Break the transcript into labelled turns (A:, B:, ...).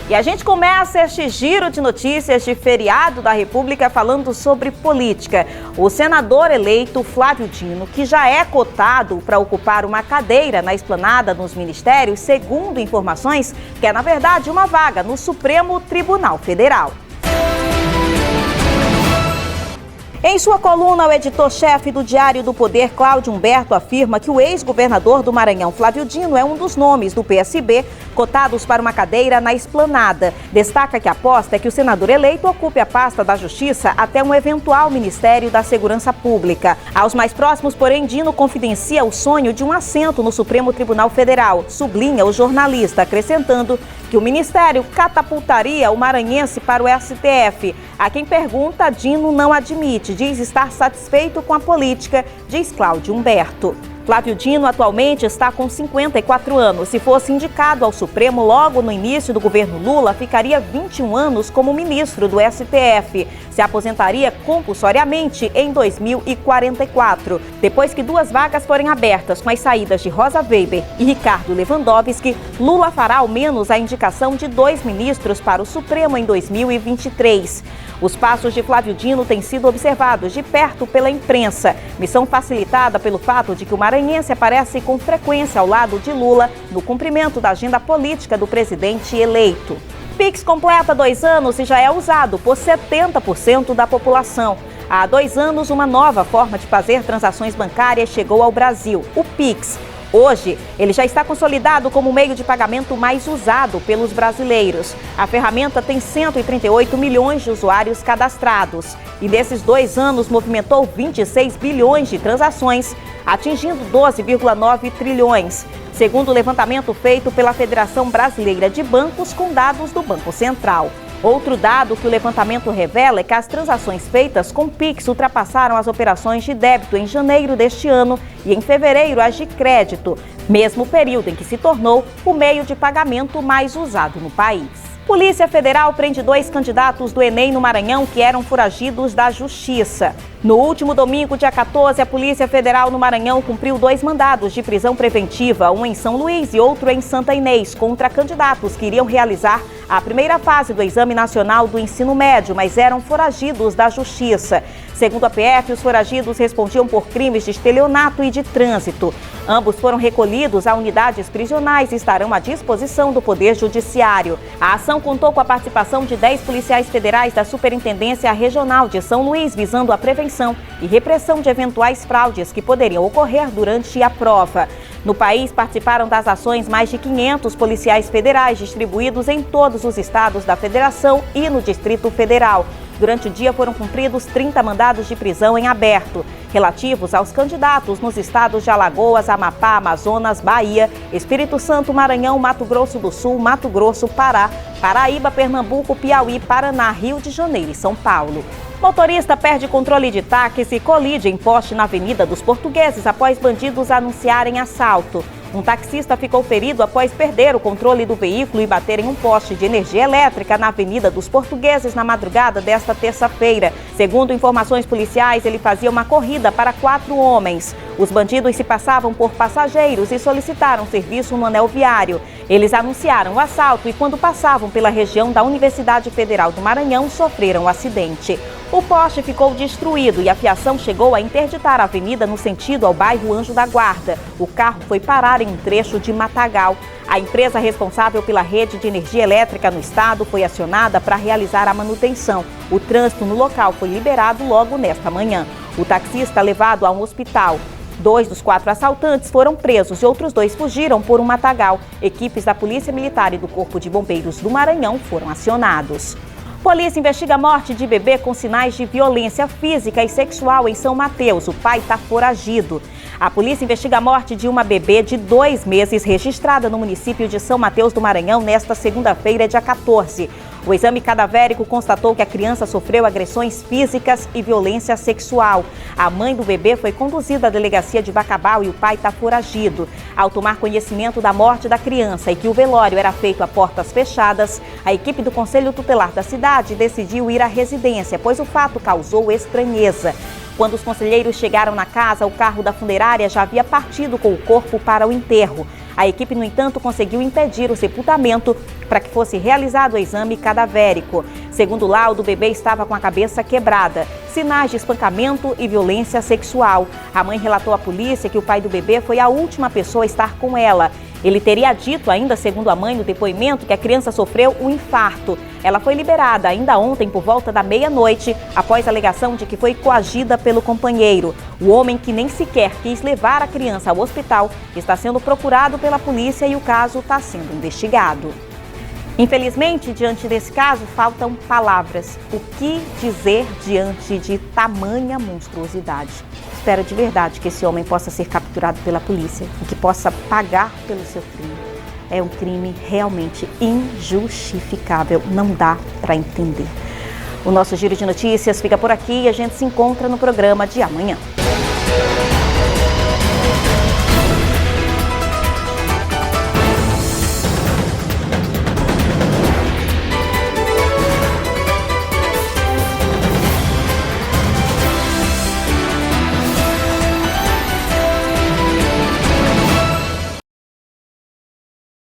A: E a gente começa este giro de notícias de feriado da República falando sobre política. O senador eleito Flávio Dino, que já é cotado para ocupar uma cadeira na esplanada nos ministérios, segundo informações, quer, na verdade, uma vaga no Supremo Tribunal Federal. Em sua coluna, o editor-chefe do Diário do Poder, Cláudio Humberto, afirma que o ex-governador do Maranhão, Flávio Dino, é um dos nomes do PSB cotados para uma cadeira na esplanada. Destaca que a aposta é que o senador eleito ocupe a pasta da Justiça até um eventual Ministério da Segurança Pública. Aos mais próximos, porém, Dino confidencia o sonho de um assento no Supremo Tribunal Federal, sublinha o jornalista, acrescentando que o ministério catapultaria o maranhense para o STF. A quem pergunta, Dino não admite, diz estar satisfeito com a política, diz Cláudio Humberto. Flávio Dino atualmente está com 54 anos. Se fosse indicado ao Supremo logo no início do governo Lula, ficaria 21 anos como ministro do STF. Se aposentaria compulsoriamente em 2044. Depois que 2 vagas forem abertas com as saídas de Rosa Weber e Ricardo Lewandowski, Lula fará ao menos a indicação de 2 ministros para o Supremo em 2023. Os passos de Flávio Dino têm sido observados de perto pela imprensa, missão facilitada pelo fato de que o maranhense aparece com frequência ao lado de Lula no cumprimento da agenda política do presidente eleito. Pix completa 2 anos e já é usado por 70% da população. Há 2 anos, uma nova forma de fazer transações bancárias chegou ao Brasil, o Pix. Hoje, ele já está consolidado como o meio de pagamento mais usado pelos brasileiros. A ferramenta tem 138 milhões de usuários cadastrados e nesses 2 anos movimentou 26 bilhões de transações, atingindo 12,9 trilhões, segundo o levantamento feito pela Federação Brasileira de Bancos com dados do Banco Central. Outro dado que o levantamento revela é que as transações feitas com Pix ultrapassaram as operações de débito em janeiro deste ano e em fevereiro as de crédito, mesmo período em que se tornou o meio de pagamento mais usado no país. Polícia Federal prende 2 candidatos do Enem no Maranhão que eram foragidos da Justiça. No último domingo, dia 14, a Polícia Federal no Maranhão cumpriu 2 mandados de prisão preventiva, um em São Luís e outro em Santa Inês, contra candidatos que iriam realizar a primeira fase do Exame Nacional do Ensino Médio, mas eram foragidos da Justiça. Segundo a PF, os foragidos respondiam por crimes de estelionato e de trânsito. Ambos foram recolhidos a unidades prisionais e estarão à disposição do Poder Judiciário. A ação contou com a participação de 10 policiais federais da Superintendência Regional de São Luís, visando a prevenção e repressão de eventuais fraudes que poderiam ocorrer durante a prova. No país, participaram das ações mais de 500 policiais federais distribuídos em todos os estados da Federação e no Distrito Federal. Durante o dia foram cumpridos 30 mandados de prisão em aberto, relativos aos candidatos nos estados de Alagoas, Amapá, Amazonas, Bahia, Espírito Santo, Maranhão, Mato Grosso do Sul, Mato Grosso, Pará, Paraíba, Pernambuco, Piauí, Paraná, Rio de Janeiro e São Paulo. Motorista perde controle de táxi e colide em poste na Avenida dos Portugueses após bandidos anunciarem assalto. Um taxista ficou ferido após perder o controle do veículo e bater em um poste de energia elétrica na Avenida dos Portugueses na madrugada desta terça-feira. Segundo informações policiais, ele fazia uma corrida para 4 homens. Os bandidos se passavam por passageiros e solicitaram serviço no anel viário. Eles anunciaram o assalto e, quando passavam pela região da Universidade Federal do Maranhão, sofreram um acidente. O poste ficou destruído e a fiação chegou a interditar a avenida no sentido ao bairro Anjo da Guarda. O carro foi parar em um trecho de matagal. A empresa responsável pela rede de energia elétrica no estado foi acionada para realizar a manutenção. O trânsito no local foi liberado logo nesta manhã. O taxista levado a um hospital. 2 dos 4 assaltantes foram presos e outros 2 fugiram por um matagal. Equipes da Polícia Militar e do Corpo de Bombeiros do Maranhão foram acionados. Polícia investiga a morte de bebê com sinais de violência física e sexual em São Mateus. O pai está foragido. A polícia investiga a morte de uma bebê de 2 meses registrada no município de São Mateus do Maranhão nesta segunda-feira, dia 14. O exame cadavérico constatou que a criança sofreu agressões físicas e violência sexual. A mãe do bebê foi conduzida à delegacia de Bacabal e o pai está foragido. Ao tomar conhecimento da morte da criança e que o velório era feito a portas fechadas, a equipe do Conselho Tutelar da cidade decidiu ir à residência, pois o fato causou estranheza. Quando os conselheiros chegaram na casa, o carro da funerária já havia partido com o corpo para o enterro. A equipe, no entanto, conseguiu impedir o sepultamento para que fosse realizado o exame cadavérico. Segundo o laudo, o bebê estava com a cabeça quebrada, sinais de espancamento e violência sexual. A mãe relatou à polícia que o pai do bebê foi a última pessoa a estar com ela. Ele teria dito, ainda segundo a mãe no depoimento, que a criança sofreu um infarto. Ela foi liberada ainda ontem por volta da meia-noite, após a alegação de que foi coagida pelo companheiro. O homem, que nem sequer quis levar a criança ao hospital, está sendo procurado pela polícia e o caso está sendo investigado. Infelizmente, diante desse caso, faltam palavras. O que dizer diante de tamanha monstruosidade? Espero de verdade que esse homem possa ser capturado pela polícia e que possa pagar pelo seu crime. É um crime realmente injustificável, não dá para entender. O nosso Giro de Notícias fica por aqui e a gente se encontra no programa de amanhã.